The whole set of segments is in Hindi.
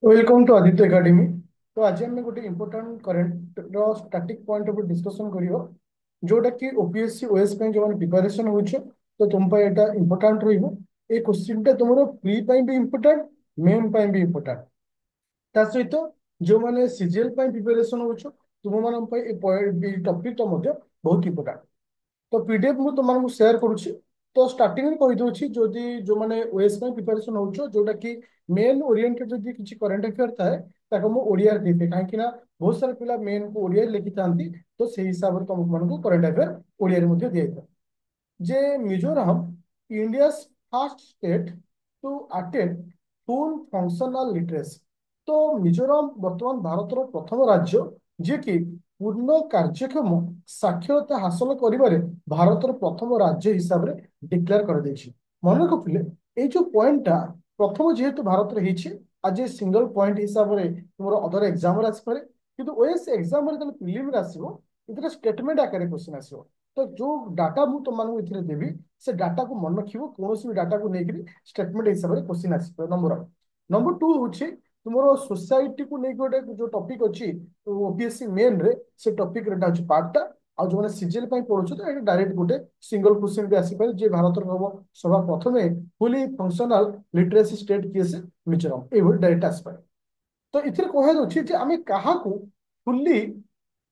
Welcome to Aditya academy. तो आज आम गोटे important current static point of discussion करियो जोटा कि ओपीएससी ओएस जो प्रिपरेशन हो तो तुम पे एटा इंपोर्टाट रहिबो। ए क्वेश्चन टा तुमरो प्री पे भी इंपोर्टाट, मेन पे भी इंपोर्टाट। ता सहित जो माने सीजीएल पे प्रिपरेशन हो तुम मान टॉपिक टा बहुत इंपोर्टाट। तो पीडीएफ मु तुमको शेयर करुच्ची। तो स्टार्टिंग में कही दूसरी जदि जो मैंने ओएस प्रिपरेशन हो जोटा कि मेन ओरिएंटेड जदि किसी करेन्ट अफेयर थाए ताको मु ओडिया देते कहीं बहुत सारा पिला मेन को ओडिया लिखि थांती। तो से हिसाब से तुम मानक करेन्ट अफेयर ओडिया रे दिया था जे Mizoram India first state to attend full functional literacy. तो मिजोराम वर्तमान भारतर प्रथम राज्य जे कि पूर्ण कार्यक्षम साक्षरता हासिल करिबारे भारतर प्रथम राज्य हिसाब से डिक्लेयर कर देछि। मन रखिले ए जो पॉइंटा प्रथम जेहेतु भारत रे आज ए सिंगल पॉइंट हिसाब से तुम अदर एग्जाम आसपे किंतु ओएस एग्जाम रे प्रिलिम रे आसीबो इतने स्टेटमेंट आकार क्वेश्चन आसीबो। तो जो डाटा मुझे तुमको देवी से डाटा को मन रखियो कौन भी डाटा को लेकर स्टेटमेंट हिसाब से क्वेश्चन आस नंबर टू हूँ तुम सोसाइटी को लेकर गोटे जो टॉपिक अच्छी ओपीएससी मेन रे से टॉपिक रेटा हूँ पार्टा आ जो मैंने सीजीएल पढ़ु तो ये डायरेक्ट गोटे सिंगल क्वेश्चन भी आसीपारे जे भारत हम सभा प्रथम फुली फंक्शनल लिटरेसी स्टेट किए से मिजोराम ये डायरेक्ट आसपारे। तो इथे कहुच्छे आम क्या फुल्ली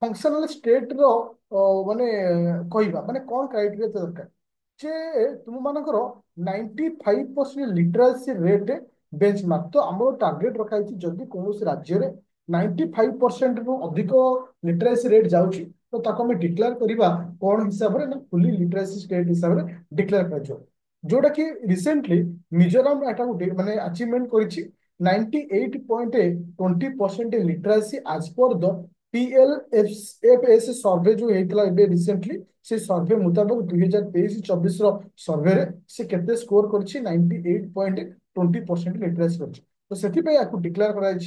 फंक्शनल स्टेट रो माने कहवा माने कौन क्राइटेरिया दरकार जे तुम मानकर 95% लिटरेसी रेट बेंचमार्क। तो आम टार्गेट रखा जदि कौन राज्य में 95% रु अधिक लिटरेसी रेट जाऊँगी तो ताको हमें डिक्लेयर करवा कौन हिसाब से फुल्ली लिटरेसी स्टेट हिसाब से डिक्लेयर कर जोटा कि रिसेंटली मिजोराम एटा माने अचीवमेंट कर 98.20% literacy as per the PLFS survey जो होता है रिसेंटली से सर्वे मुताबिक 2023-24 सर्वे से केते स्कोर कर 98.20% लिटरेसी कर। तो से डिक्लेयर कर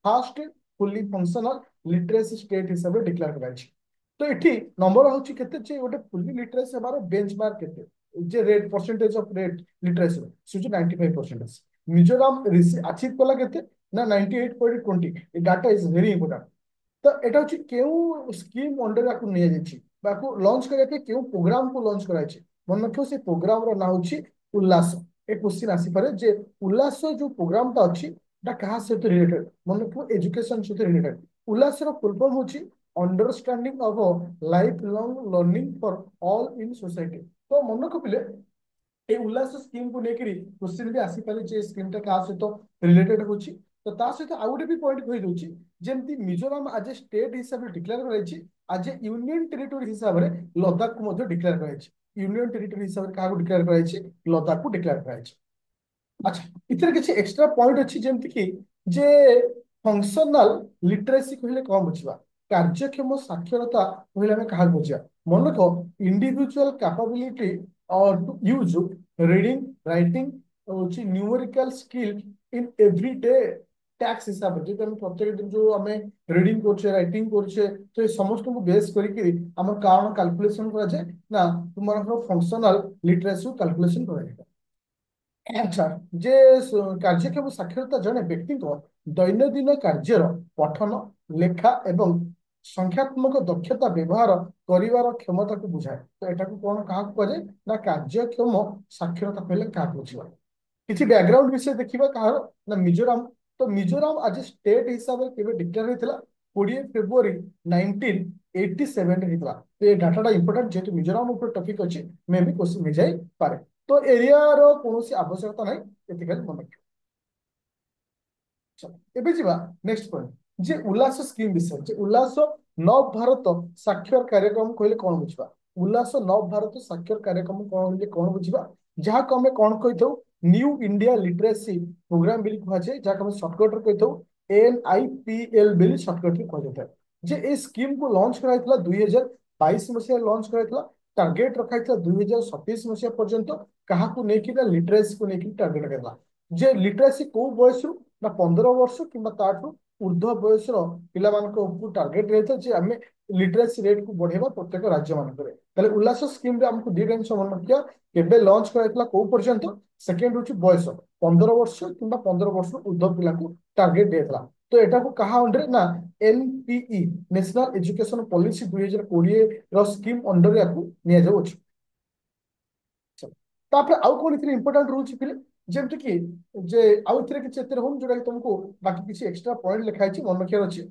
fast fully functional literacy state हिसाब से डिक्लेयर कर। तो ये नंबर हूँ केते गोटे फुल्ली लिटरेसी हमार बेंचमार्क केते जे rate percentage of rate literacy से 95%। मिजोराम अचीव कला केते ना 98.20। Data is very important. तो এটা হচ্ছে কেউ স্কিম অন্ডারে আকু নিয়ে যাচ্ছি বা আকু লঞ্চ করা কেউ প্রোগ্রাম কু লঞ্চ করাইছে। মনে রাখো সেই প্রোগ্রাম র না হচ্ছে উল্লাস। এ কোশ্চিন আসিপারে যে উল্লাস जो प्रोग्रामটা ଅଛି এটা কাহা সହିତ রিলেটেড মনে রাখো এডুকেশন সହିତ রিলেটেড। উল্লাসর ফুল ফর্ম হচ্ছে understanding of life long learning for all in society. तो मन रखिले ए उल्लास स्कीम को लेकर क्वेश्चन भी आसीपारे जे स्कीम टा क्या सहित रिलेटेड होची। तो ता सहित आउ गोटे भी पॉइंट कहि दउची जेमती मिजोराम आज ए स्टेट हिसाब से डिक्लेयर कराइछि आज ए यूनियन टेरिटोरी हिसाब से लद्दाख को मध्य डिक्लेयर कराइछि। यूनियन टेरिटोरी हिसाब से काको डिक्लेयर कराइछि लद्दाख को डिक्लेयर कराइछि। अच्छा इतने किसी एक्स्ट्रा पॉइंट अच्छी जमती कि जे फंक्शनल लिटरेसी कहले कौन बुझा कार्यक्षम साक्षरता कहले हमें क्या बुझा। मन रख इंडिविजुअल कैपेबिलिटी और to use reading writing numerical skill in everyday tasks हिसाब से जो प्रत्येक दिन जो आम रीडिंग करछे राइटिंग करछे तो ये समस्त को बेस करके आम कारण कैलकुलेशन करा जाए ना तुम फंक्शनल लिटरेसी कैलकुलेशन करा। अच्छा जे कार्यक्षम साक्षरता जड़े व्यक्ति दैनंदिन कार्यर पठन लेखा एवं संख्यात्मक दक्षता व्यवहार करिवार क्षमता को बुझाए। तो एटा को कौन क्या कहुए ना कार्यक्षम साक्षरता कहले क्या बुझा। किसी बैकग्राउंड विषय देखा कह ना मिजोराम। तो मिजोराम आज स्टेट हिसाब से डिक्लेयर होता 20 फेब्रुआरी 1987 होता। तो ये डाटा इंपोर्टेंट जेहतु मिजोराम टॉपिक अच्छी मे भी क्वेश्चन हो जाए पारे। तो एरिया रो कौन आवश्यकता नहीं ये मन रख। ଏବେ ଯିବା ନେକ୍ସଟ ପଏଣ୍ଟ ଯେ ଉଲ୍ଲାସ ସ୍କିମ୍ ବିଷୟରେ ଯେ ଉଲ୍ଲାସ ନବ ଭାରତ ସାକ୍ଷର କାର୍ଯ୍ୟକ୍ରମ କହିଲେ କଣ ବୁଝିବା। ଉଲ୍ଲାସ ନବ ଭାରତ ସାକ୍ଷର କାର୍ଯ୍ୟକ୍ରମ କଣ କହିଲେ କଣ ବୁଝିବା ଯାହାକୁ ଆମେ କଣ କହିଥାଉ ନ୍ୟू इंडिया लिटरेसी प्रोग्राम ବୋଲି କୁହାଯାଏ ଯାହାକୁ ଆମେ ସର୍ଟକଟ ରେ କହିଥାଉ NIPL ବୋଲି ସର୍ଟକଟ ରେ କୁହାଯାଇଥାଏ। ଯେ ଏ ସ୍କିମ୍ କୁ ଲଞ୍ଚ କରାଯାଇଥିଲା 2022 ମସିହାରେ ଲଞ୍ଚ କରାଯାଇଥିଲା। टार्गेट रखा 2027 मसीहा पर्यंत क्या लेकिन लिटरेसी को लेकिन टार्गेट रखा जे लिटरेसी कौ बयस ना 15 वर्ष कि ऊर्ध्व बयस टार्गेट रहता है आम लिटरेसी रेट को बढ़ेगा प्रत्येक राज्य मानक। उल्लास स्कीम आमको दी टाइम मन रखा केबे लॉन्च कराइला कौ पर्यंत सेकेंड हूँ बयस 15 वर्ष कि 15 वर्ष ऊर्ध्व पिला टार्गेट दिया। तो एटा को कहा अंडर ना NPE national education policy 2020 scheme under या निया जाउछ। तापर आउ कोन इथरे इंपोर्टेंट रूल्स फिले जेमति कि जे आउ इथरे कि एते रहम जोडा कि तुमको बाकी किसी एक्स्ट्रा पॉइंट लिखाइ छी मन रखियार अछि।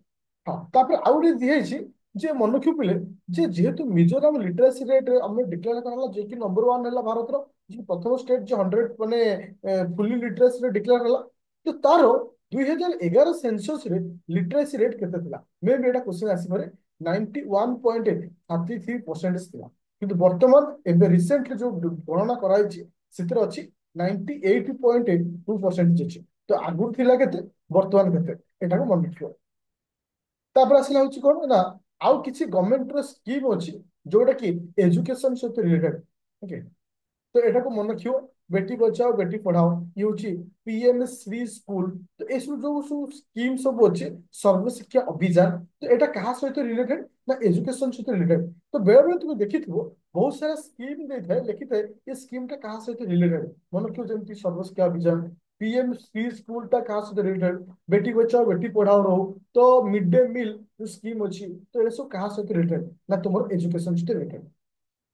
हां तापर आउ रे दिहै छी जे मन रखियो पिले जे जेहेतु मिजोराम लिटरेसी रेट हमने डिक्लेयर करला जे कि नंबर 1 हैला भारत रो जे प्रथम स्टेट जे 100 माने फुल्ली लिटरेसी रे डिक्लेयर करला। तो तारो 2011 सेंसस रे लिटरेसी रेट केते थिला मे बी एटा क्वेश्चन आसी परे 91.33% थिला किंतु वर्तमान एबे रिसेंटली जो गणना कराई ସେଥିରେ ଅଛି 98.2% ଅଛି। तो आगुर थिला केते वर्तमान केते एटाको मन रखियो। तापर आसिला होची कोन ना आउ किछि गवर्नमेंट रो स्कीम अछि जोटा कि एजुकेशन सहित रिलेटेड। ओके तो एटा को मन रखियो बेटी बचाओ बेटी पढ़ाओ ये होची पीएम श्री स्कूल। तो एसु जो स्कीम सब अछि सर्व शिक्षा अभियान तो एटा कहा सहित रिलेटेड ना एजुकेशन सहित रिलेटेड। तो बेले बेले तुम देखिथिबो बहुत सारा स्कीम दे थे लिखि थे ये स्कीम टा कहा सहित रिलेटेड मन रखियो जेमति सर्व शिक्षा अभियान पीएम श्री स्कूल टा कहा सहित रिलेटेड बेटी बचाओ बेटी पढ़ाओ रहो तो मिड डे मील जो स्कीम अछि तो ये सब कहा सहित रिलेटेड ना तुमर एजुकेशन सहित रिलेटेड।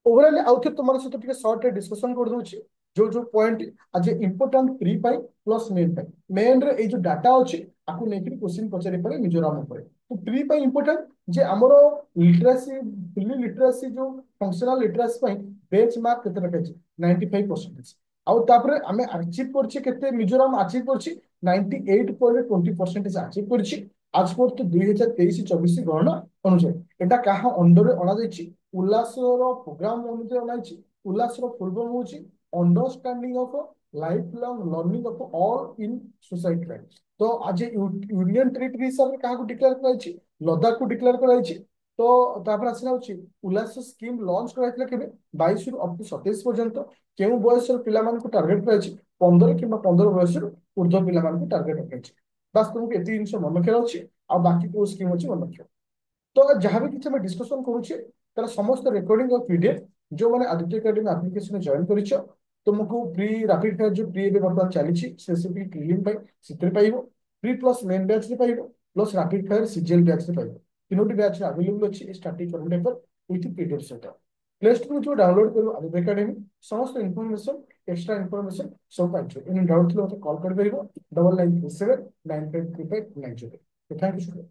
ओवरऑल आउ थे तुम सहित टिके शॉर्ट डिस्कशन कर दूची जो जो पॉइंट आज इंपोर्टेंट प्री पाई प्लस मेन पाई मेन रे ए जो डाटा अछि आकु नेकि क्वेश्चन पचारि परे मिजोराम परे। तो प्री पाई इंपोर्टेंट जे हमरो लिटरेसी फुल्ली लिटरेसी जो फंक्शनल लिटरेसी पाई बेंचमार्क केते रखे 95%। आउ तापरे हमें अचीव करछि केते मिजोराम अचीव करछि 98.20% अचीव करछि आज पर तो 2023-24 गणना अनुसार एटा कहा अंडर अणा जाइछि उल्लासर प्रोग्राम अनुसार अणाइछि। उल्लासर फुल फॉर्म होछि understanding of life long learning of all in society. तो आज यूनियन टेरिटरी हिसाब से कहा डिक्लेयर कराइछि लद्दाख को डिक्लेयर कराइछि। तो तापर आसिला होछि उल्लास स्कीम लॉन्च कराइथिला केबे 22 रु अप टू 27 पर्यंत केउ बयस पिला मान को टार्गेट कराइछि 15 किंबा 15 बयस ऊर्ध्व पिला मान को टार्गेट कराइछि। बस तुमको एति जिंस मन रखियार अछि आ बाकी को स्कीम अछि मन रखियो। तो जहाँ भी किसी डिस्कशन करुचे तार समस्त रेकर्डिंग और पीडीएफ जो मैंने आदित्य एकेडमी एप्लिकेशन जॉइन करिछ तुमको प्री रैपिड फायर जो प्री बर्तमान चली स्पेसिफिक ट्रेनिंग पाइब प्री प्लस मेन बैच रे पाइब plus rapid fire CGL batch रे पाइब तीनोटी बैच अवेलेबल अच्छी static current paper with PDF सहित प्ले स्टोर जो डाउनलोड करू आदित्य एकेडमी समस्त इनफॉरमेशन एक्स्ट्रा इनफॉरमेशन सब पाइछ इन डाउट थलो मते कॉल कर परिबो 9937953590। Thank you.